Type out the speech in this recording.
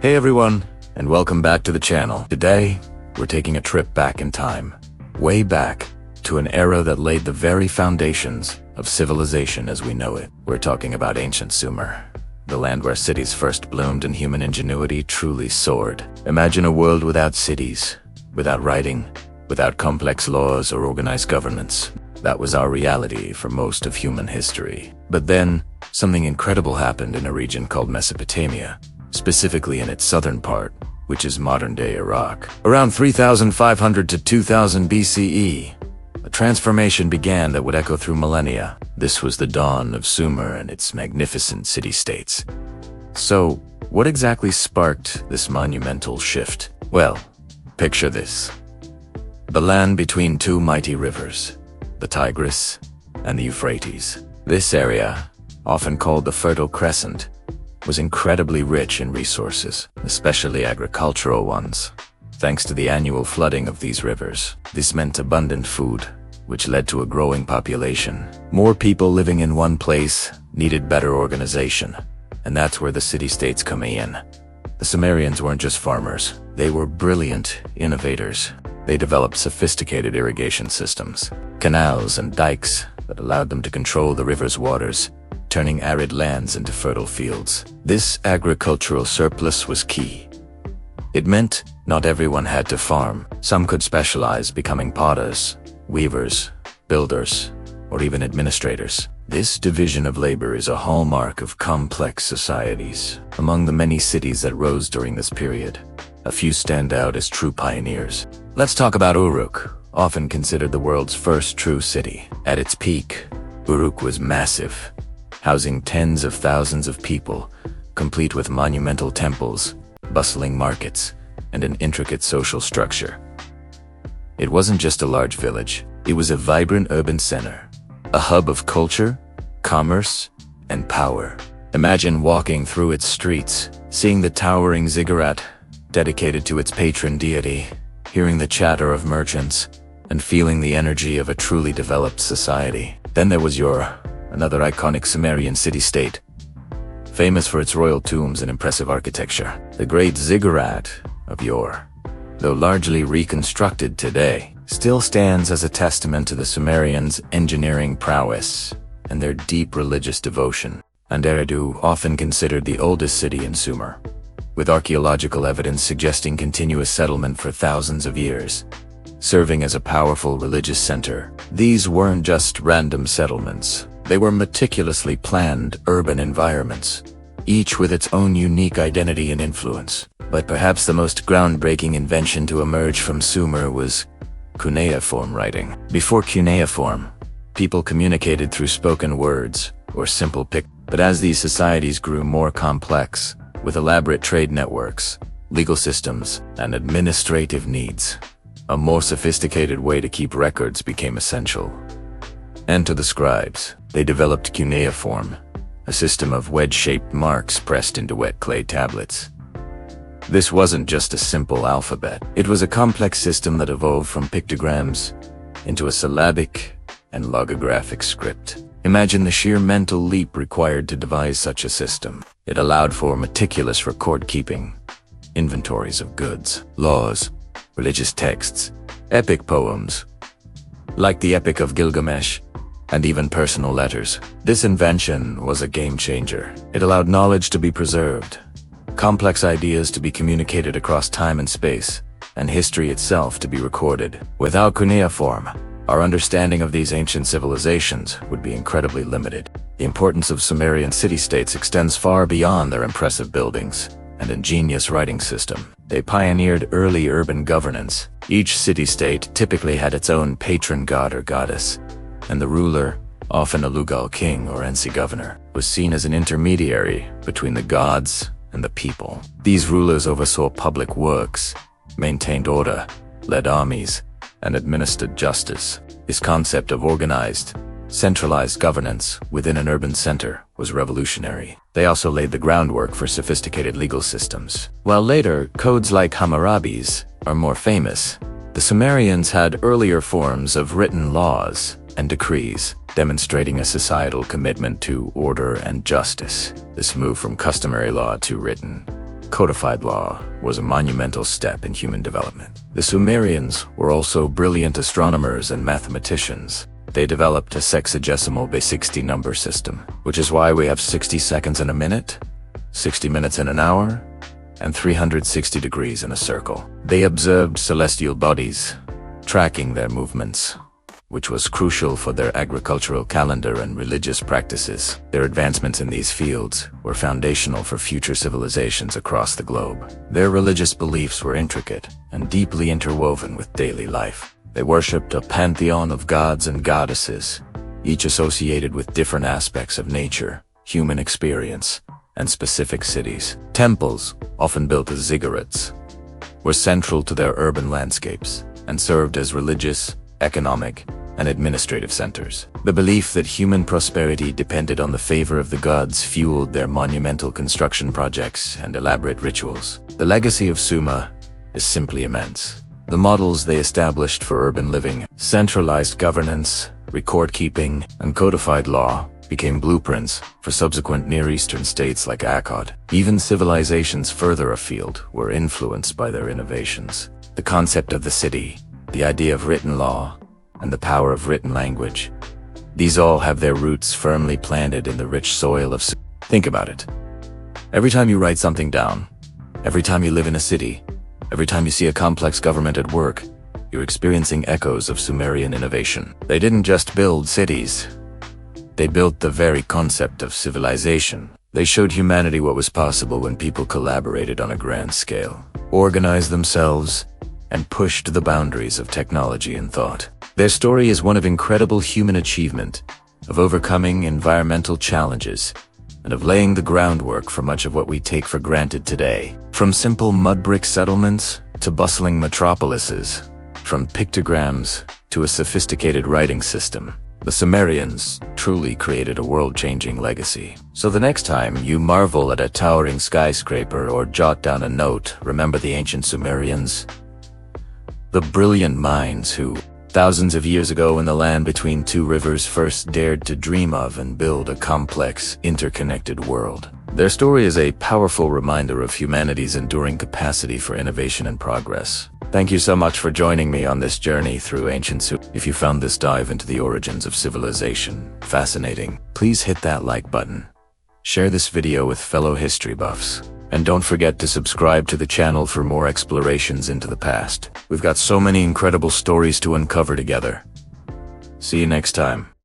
Hey everyone, and welcome back to the channel. Today, we're taking a trip back in time, way back to an era that laid the very foundations of civilization as we know it. We're talking about ancient Sumer, the land where cities first bloomed and human ingenuity truly soared. Imagine a world without cities, without writing, without complex laws or organized governments. That was our reality for most of human history. But then, something incredible happened in a region called Mesopotamia, specifically in its southern part, which is modern-day Iraq. Around 3,500 to 2000 BCE, a transformation began that would echo through millennia. This was the dawn of Sumer and its magnificent city-states. So, what exactly sparked this monumental shift? Well, picture this. The land between two mighty rivers, the Tigris and the Euphrates. This area, often called the Fertile Crescent, was incredibly rich in resources, especially agricultural ones. Thanks to the annual flooding of these rivers, this meant abundant food, which led to a growing population. More people living in one place needed better organization, and that's where the city-states come in. The Sumerians weren't just farmers, they were brilliant innovators. They developed sophisticated irrigation systems, canals and dikes that allowed them to control the river's waters, turning arid lands into fertile fields. This agricultural surplus was key. It meant not everyone had to farm. Some could specialize, becoming potters, weavers, builders, or even administrators. This division of labor is a hallmark of complex societies. Among the many cities that rose during this period, a few stand out as true pioneers. Let's talk about Uruk, often considered the world's first true city. At its peak, Uruk was massive, housing tens of thousands of people, complete with monumental temples, bustling markets, and an intricate social structure. It wasn't just a large village, it was a vibrant urban center, a hub of culture, commerce, and power. Imagine walking through its streets, seeing the towering ziggurat dedicated to its patron deity, hearing the chatter of merchants, and feeling the energy of a truly developed society. Then there was another iconic Sumerian city-state, famous for its royal tombs and impressive architecture. The great ziggurat of yore, though largely reconstructed today, still stands as a testament to the Sumerians' engineering prowess and their deep religious devotion. And Eridu, often considered the oldest city in Sumer, with archaeological evidence suggesting continuous settlement for thousands of years, serving as a powerful religious center. These weren't just random settlements. They were meticulously planned urban environments, each with its own unique identity and influence. But perhaps the most groundbreaking invention to emerge from Sumer was cuneiform writing. Before cuneiform, people communicated through spoken words or simple pictures. But as these societies grew more complex, with elaborate trade networks, legal systems, and administrative needs, a more sophisticated way to keep records became essential. And to the scribes, they developed cuneiform, a system of wedge-shaped marks pressed into wet clay tablets. This wasn't just a simple alphabet. It was a complex system that evolved from pictograms into a syllabic and logographic script. Imagine the sheer mental leap required to devise such a system. It allowed for meticulous record-keeping, inventories of goods, laws, religious texts, epic poems, like the Epic of Gilgamesh, and even personal letters. This invention was a game-changer. It allowed knowledge to be preserved, complex ideas to be communicated across time and space, and history itself to be recorded. Without cuneiform, our understanding of these ancient civilizations would be incredibly limited. The importance of Sumerian city-states extends far beyond their impressive buildings and ingenious writing system. They pioneered early urban governance. Each city-state typically had its own patron god or goddess, and the ruler, often a Lugal king or Ensi governor, was seen as an intermediary between the gods and the people. These rulers oversaw public works, maintained order, led armies, and administered justice. This concept of organized, centralized governance within an urban center was revolutionary. They also laid the groundwork for sophisticated legal systems. While later, codes like Hammurabi's are more famous, the Sumerians had earlier forms of written laws and decrees, demonstrating a societal commitment to order and justice. This move from customary law to written Codified law was a monumental step in human development. The Sumerians were also brilliant astronomers and mathematicians. They developed a sexagesimal base-60 number system, which is why we have 60 seconds in a minute, 60 minutes in an hour, and 360 degrees in a circle. They observed celestial bodies, tracking their movements, which was crucial for their agricultural calendar and religious practices. Their advancements in these fields were foundational for future civilizations across the globe. Their religious beliefs were intricate and deeply interwoven with daily life. They worshipped a pantheon of gods and goddesses, each associated with different aspects of nature, human experience, and specific cities. Temples, often built as ziggurats, were central to their urban landscapes and served as religious, economic, and administrative centers. The belief that human prosperity depended on the favor of the gods fueled their monumental construction projects and elaborate rituals. The legacy of Sumer is simply immense. The models they established for urban living, centralized governance, record-keeping, and codified law became blueprints for subsequent Near Eastern states like Akkad. Even civilizations further afield were influenced by their innovations. The concept of the city, the idea of written law, and the power of written language. These all have their roots firmly planted in the rich soil of Sumer. Think about it. Every time you write something down, every time you live in a city, every time you see a complex government at work, you're experiencing echoes of Sumerian innovation. They didn't just build cities. They built the very concept of civilization. They showed humanity what was possible when people collaborated on a grand scale, organized themselves, and pushed the boundaries of technology and thought. Their story is one of incredible human achievement, of overcoming environmental challenges, and of laying the groundwork for much of what we take for granted today. From simple mud brick settlements to bustling metropolises, from pictograms to a sophisticated writing system, the Sumerians truly created a world-changing legacy. So the next time you marvel at a towering skyscraper or jot down a note, remember the ancient Sumerians, the brilliant minds who, thousands of years ago in the land between two rivers, first dared to dream of and build a complex, interconnected world. Their story is a powerful reminder of humanity's enduring capacity for innovation and progress. Thank you so much for joining me on this journey through ancient Sumer. If you found this dive into the origins of civilization fascinating, please hit that like button. Share this video with fellow history buffs. And don't forget to subscribe to the channel for more explorations into the past. We've got so many incredible stories to uncover together. See you next time.